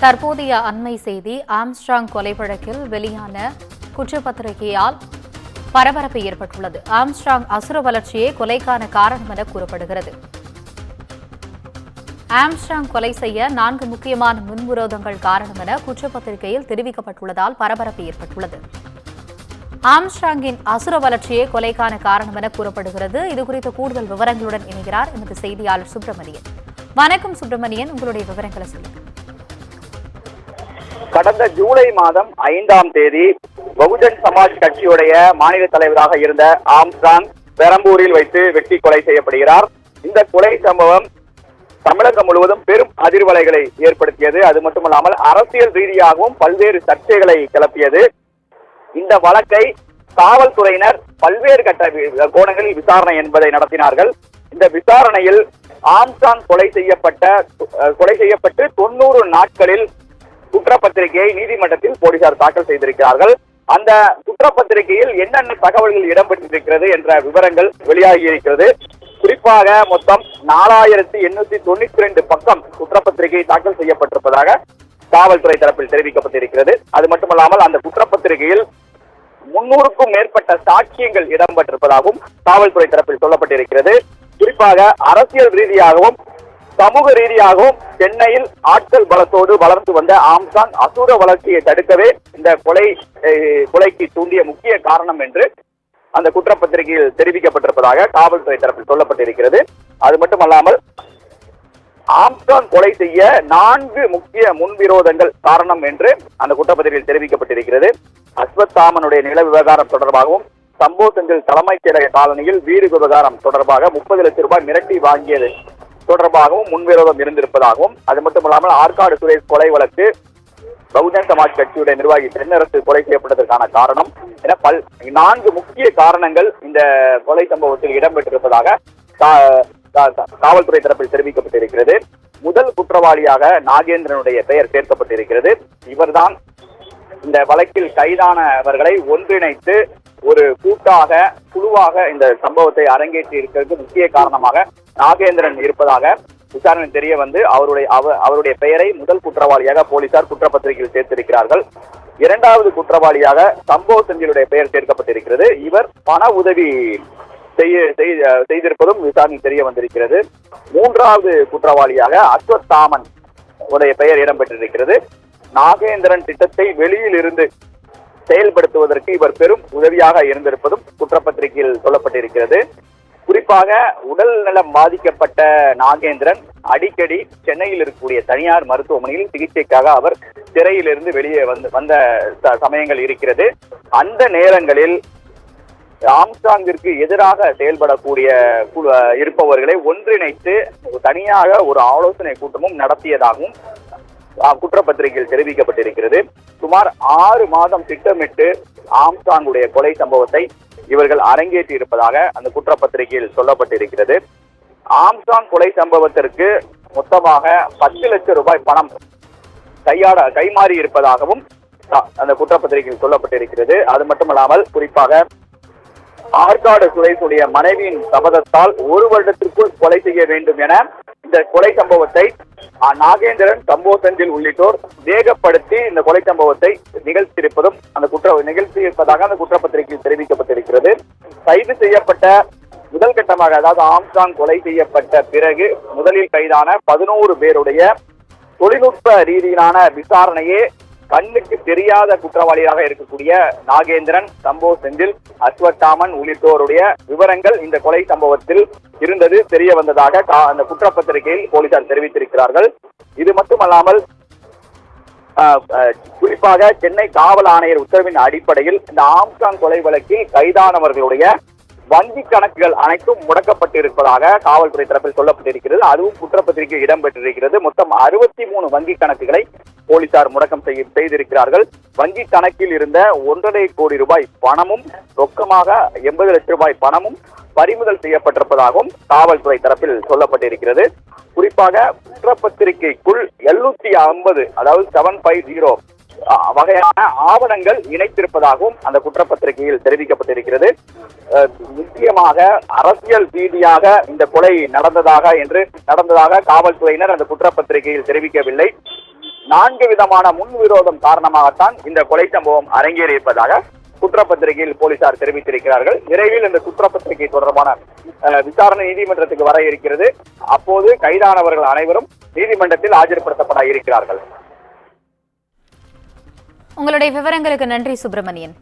தற்போதைய அண்மை செய்தி ஆம்ஸ்ட்ராங் கொலை வழக்கில் வெளியான குற்றப்பத்திரிகையால் பரபரப்பு ஏற்பட்டுள்ளது. ஆம்ஸ்ட்ராங் அசுர வளர்ச்சியே கொலைக்கான காரணம் என கூறப்படுகிறது. ஆம்ஸ்ட்ராங் கொலை செய்ய 4 முக்கியமான முன்விரோதங்கள் காரணம் என குற்றப்பத்திரிகையில் தெரிவிக்கப்பட்டுள்ளதால் பரபரப்பு ஏற்பட்டுள்ளது. ஆம்ஸ்ட்ராங்கின் அசுர வளர்ச்சியே கொலைக்கான காரணம் என கூறப்படுகிறது. இதுகுறித்த கூடுதல் விவரங்களுடன் இணைகிறார் எமது செய்தியாளர் சுப்பிரமணியன். வணக்கம் சுப்பிரமணியன், உங்களுடைய விவரங்களை சொல்லுங்கள். கடந்த ஜூலை மாதம் 5ஆம் தேதி பகுஜன் சமாஜ் கட்சியுடைய மாநில தலைவராக இருந்த ஆம்ஸ்ட்ராங் பெரம்பூரில் வைத்து வெட்டி கொலை செய்யப்படுகிறார். இந்த கொலை சம்பவம் தமிழகம் முழுவதும் பெரும் அதிர்வலைகளை ஏற்படுத்தியது. அது மட்டுமல்லாமல் அரசியல் ரீதியாகவும் பல்வேறு சர்ச்சைகளை கிளப்பியது. இந்த வழக்கை காவல்துறையினர் பல்வேறு கட்ட கோணங்களில் விசாரணை என்பதை நடத்தினார்கள். இந்த விசாரணையில் ஆம்ஸ்ட்ராங் கொலை செய்யப்பட்டு 90 நாட்களில் குற்றப்பத்திரிகையை நீதிமன்றத்தில் போலீசார் தாக்கல் செய்திருக்கிறார்கள். அந்த குற்றப்பத்திரிகையில் என்னென்ன தகவல்கள் இடம்பெற்றிருக்கிறது என்ற விவரங்கள் வெளியாகி இருக்கிறது. குறிப்பாக மொத்தம் 4892 பக்கம் குற்றப்பத்திரிகை தாக்கல் செய்யப்பட்டிருப்பதாக காவல்துறை தரப்பில் தெரிவிக்கப்பட்டிருக்கிறது. அது மட்டுமல்லாமல் அந்த குற்றப்பத்திரிகையில் 300க்கும் மேற்பட்ட சாட்சியங்கள் இடம்பெற்றிருப்பதாகவும் காவல்துறை தரப்பில் சொல்லப்பட்டிருக்கிறது. குறிப்பாக அரசியல் ரீதியாகவும் சமூக ரீதியாகவும் சென்னையில் ஆட்கள் பலத்தோடு வளர்ந்து வந்த ஆம்ஸ்ட்ராங் அசுர வளர்ச்சியை தடுக்கவே இந்த கொலைக்கு தூண்டிய முக்கிய காரணம் என்று அந்த குற்றப்பத்திரிகையில் தெரிவிக்கப்பட்டிருப்பதாக காவல்துறை தரப்பில் சொல்லப்பட்டிருக்கிறது. அது மட்டுமல்லாமல் ஆம்ஸ்ட்ராங் கொலை செய்ய 4 முக்கிய முன்விரோதங்கள் காரணம் என்று அந்த குற்றப்பத்திரிகையில் தெரிவிக்கப்பட்டிருக்கிறது. அஸ்வத்தாமனுடைய நில விவகாரம் தொடர்பாகவும், சம்போ செந்தில் தலைமைச் செயலக காலனியில் வீடு விவகாரம் தொடர்பாக 30 லட்சம் ரூபாய் மிரட்டி வாங்கியது தொடர்பாகவும் முன்விரோதம் இருந்திருப்பதாகவும், அது மட்டுமல்லாமல் ஆற்காடு சுரேஷ் கொலை வழக்கு பகுஜன் சமாஜ் கட்சியுடைய நிர்வாகி தென்னரசு கொலை செய்யப்பட்டதற்கான காரணம் என 4 முக்கிய காரணங்கள் இந்த கொலை சம்பவத்தில் இடம்பெற்றிருப்பதாக காவல்துறை தரப்பில் தெரிவிக்கப்பட்டிருக்கிறது. முதல் குற்றவாளியாக நாகேந்திரனுடைய பெயர் சேர்க்கப்பட்டிருக்கிறது. இவர்தான் இந்த வழக்கில் கைதானவர்களை ஒன்றிணைத்து ஒரு குழுவாக இந்த சம்பவத்தை அரங்கேற்றி இருக்கிறது முக்கிய காரணமாக நாகேந்திரன் இருப்பதாக விசாரணை தெரிய வந்து அவருடைய பெயரை முதல் குற்றவாளியாக போலீசார் குற்றப்பத்திரிகையில் சேர்த்திருக்கிறார்கள். 2வது குற்றவாளியாக சம்போ செந்திலுடைய பெயர் சேர்க்கப்பட்டிருக்கிறது. இவர் பண உதவி செய்திருப்பதும் விசாரணை தெரிய வந்திருக்கிறது. 3வது குற்றவாளியாக அஸ்வத்தாமன் உடைய பெயர் இடம்பெற்றிருக்கிறது. நாகேந்திரன் திட்டத்தை வெளியில் இருந்து செயல்படுத்துவதற்கு இவர் பெரும் உதவியாக இருந்திருப்பதும் குற்றப்பத்திரிகையில் சொல்லப்பட்டிருக்கிறது. குறிப்பாக உடல் நலம் பாதிக்கப்பட்ட நாகேந்திரன் அடிக்கடி சென்னையில் இருக்கக்கூடிய தனியார் மருத்துவமனையில் சிகிச்சைக்காக அவர் சிறையிலிருந்து வெளியே வந்த சமயங்கள் இருக்கிறது. அந்த நேரங்களில் ஆம்ஸ்ட்ராங்கிற்கு எதிராக செயல்படக்கூடிய இருப்பவர்களை ஒன்றிணைத்து தனியாக ஒரு ஆலோசனை கூட்டமும் நடத்தியதாகவும் குற்றப்பத்திரிகையில் தெரிவிக்கப்பட்டிருக்கிறது. சுமார் 6 மாதம் திட்டமிட்டு ஆம்ஸ்ட்ராங்குடைய கொலை சம்பவத்தை இவர்கள் அரங்கேற்றி இருப்பதாக அந்த குற்றப்பத்திரிகையில் சொல்லப்பட்டிருக்கிறது. ஆம்ஸ்ட்ராங் கொலை சம்பவத்திற்கு மொத்தமாக 10 லட்சம் ரூபாய் பணம் கைமாறி இருப்பதாகவும் அந்த குற்றப்பத்திரிகையில் சொல்லப்பட்டிருக்கிறது. அது மட்டுமல்லாமல் குறிப்பாக ஆற்காடு சுரேஷுடைய மனைவியின் சபதத்தால் 1 வருடத்திற்குள் கொலை செய்ய வேண்டும் என இந்த கொலை சம்பவத்தை நாகேந்திரன், சம்போ செந்தில் உள்ளிட்டோர் வேகப்படுத்தி இந்த கொலை சம்பவத்தை நிகழ்த்தியிருப்பதாக அந்த குற்றப்பத்திரிகையில் தெரிவிக்கப்பட்டிருக்கிறது. கைது செய்யப்பட்ட முதல் கட்டமாக, அதாவது ஆம்ஸ்ட்ராங் கொலை செய்யப்பட்ட பிறகு முதலில் கைதான 11 பேருடைய தொழில்நுட்ப ரீதியிலான விசாரணையே கண்ணுக்கு தெரியாத குற்றவாளியாக இருக்கக்கூடிய நாகேந்திரன், சம்போ செந்தில், அஸ்வத்தாமன் உள்ளிட்டோருடைய விவரங்கள் இந்த கொலை சம்பவத்தில் இருந்தது தெரிய வந்ததாக அந்த குற்றப்பத்திரிகையில் போலீசார் தெரிவித்திருக்கிறார்கள். இது மட்டுமல்லாமல் குறிப்பாக சென்னை காவல் ஆணையர் உத்தரவின் அடிப்படையில் இந்த ஆம்ஸ்ட்ராங் கொலை வழக்கில் கைதானவர்களுடைய வங்கி கணக்குகள் அனைத்தும் முடக்கப்பட்டிருப்பதாக காவல்துறை தரப்பில் சொல்லப்பட்டிருக்கிறது. அதுவும் குற்றப்பத்திரிகை இடம்பெற்றிருக்கிறது. மொத்தம் 63 வங்கி கணக்குகளை போலீசார் முடக்கம் செய்திருக்கிறார்கள். வங்கி கணக்கில் இருந்த 1.5 கோடி ரூபாய் பணமும் ரொக்கமாக 80 லட்சம் ரூபாய் பணமும் பறிமுதல் செய்யப்பட்டிருப்பதாகவும் காவல்துறை தரப்பில் சொல்லப்பட்டிருக்கிறது. குறிப்பாக குற்றப்பத்திரிகைக்குள் 750, அதாவது 750 வகையான ஆவணங்கள் இணைத்திருப்பதாகவும் அந்த குற்றப்பத்திரிகையில் தெரிவிக்கப்பட்டிருக்கிறது. முக்கியமாக அரசியல் ரீதியாக இந்த கொலை நடந்ததாக காவல்துறையினர் அந்த குற்றப்பத்திரிகையில் தெரிவிக்கவில்லை. 4 விதமான முன்விரோதம் காரணமாகத்தான் இந்த கொலை சம்பவம் அரங்கேறியிருப்பதாக குற்றப்பத்திரிகையில் போலீசார் தெரிவித்திருக்கிறார்கள். விரைவில் இந்த குற்றப்பத்திரிகை தொடர்பான விசாரணை நீதிமன்றத்துக்கு வர இருக்கிறது. அப்போது கைதானவர்கள் அனைவரும் நீதிமன்றத்தில் ஆஜர்படுத்தப்பட இருக்கிறார்கள். உங்களுடைய விவரங்களுக்கு நன்றி சுப்பிரமணியன்.